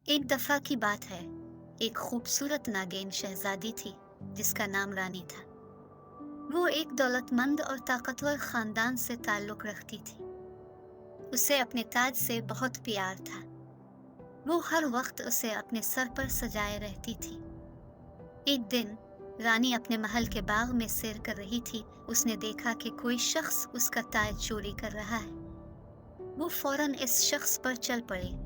एक दफा की बात है। एक खूबसूरत नागिन शहजादी थी जिसका नाम रानी था। वो एक दौलतमंद और ताकतवर खानदान से ताल्लुक रखती थी। उसे अपने ताज से बहुत प्यार था। वो हर वक्त उसे अपने सर पर सजाए रहती थी। एक दिन रानी अपने महल के बाग में सैर कर रही थी। उसने देखा कि कोई शख्स उसका ताज चोरी कर रहा है। वो फौरन इस शख्स पर चल पड़ी।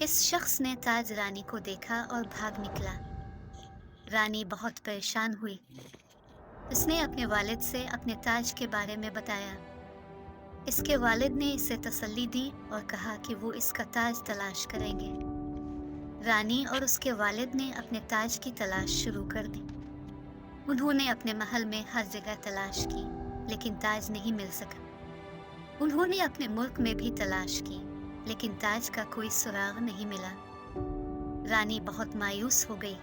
इस शख्स ने ताज रानी को देखा और भाग निकला। रानी बहुत परेशान हुई। उसने अपने वालिद से अपने ताज के बारे में बताया। इसके वालिद ने इसे तसल्ली दी और कहा कि वो इसका ताज तलाश करेंगे। रानी और उसके वालिद ने अपने ताज की तलाश शुरू कर दी। उन्होंने अपने महल में हर जगह तलाश की, लेकिन ताज नहीं मिल सका। उन्होंने अपने मुल्क में भी तलाश की, लेकिन ताज का कोई सुराग नहीं मिला। रानी बहुत मायूस हो गई।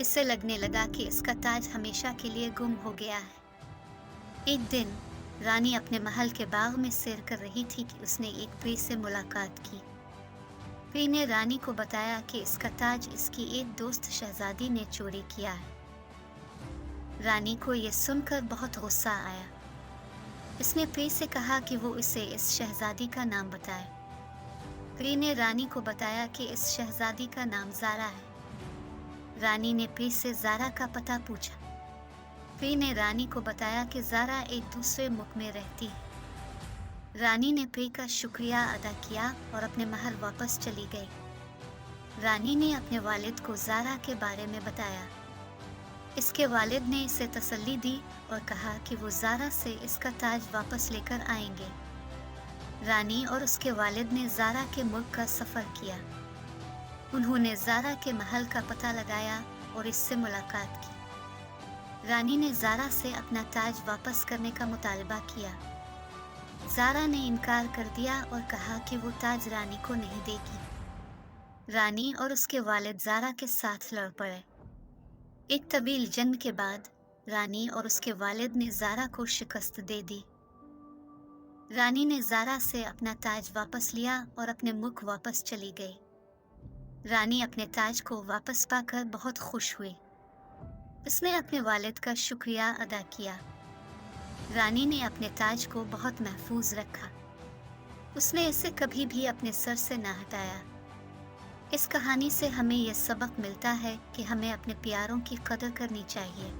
इससे लगने लगा कि इसका ताज हमेशा के लिए गुम हो गया है। एक दिन रानी अपने महल के बाग में सैर कर रही थी कि उसने एक परी से मुलाकात की। परी ने रानी को बताया कि इसका ताज इसकी एक दोस्त शहजादी ने चोरी किया है। रानी को यह सुनकर बहुत गुस्सा आया। इसने परी से कहा कि वो इसे इस शहजादी का नाम बताए। परी ने रानी को बताया कि इस शहजादी का नाम ज़ारा है। रानी ने परी से ज़ारा का पता पूछा। परी ने रानी को बताया कि ज़ारा एक दूसरे मुल्क में रहती है। रानी ने परी का शुक्रिया अदा किया और अपने महल वापस चली गई। रानी ने अपने वालिद को ज़ारा के बारे में बताया। इसके वालिद ने इसे तसल्ली दी और कहा कि वो ज़ारा से इसका ताज वापस लेकर आएंगे। रानी और उसके वालिद ने ज़ारा के मुल्क का सफ़र किया। उन्होंने ज़ारा के महल का पता लगाया और इससे मुलाकात की। रानी ने ज़ारा से अपना ताज वापस करने का मुतालबा किया। ज़ारा ने इनकार कर दिया और कहा कि वो ताज रानी को नहीं देगी। रानी और उसके वालिद ज़ारा के साथ लड़ पड़े। एक तवील जंग के बाद रानी और उसके वालिद ने ज़ारा को शिकस्त दे दी। रानी ने ज़ारा से अपना ताज वापस लिया और अपने मुल्क वापस चली गई। रानी अपने ताज को वापस पाकर बहुत खुश हुई। उसने अपने वालिद का शुक्रिया अदा किया। रानी ने अपने ताज को बहुत महफूज रखा। उसने इसे कभी भी अपने सर से ना हटाया। इस कहानी से हमें यह सबक मिलता है कि हमें अपने प्यारों की कदर करनी चाहिए।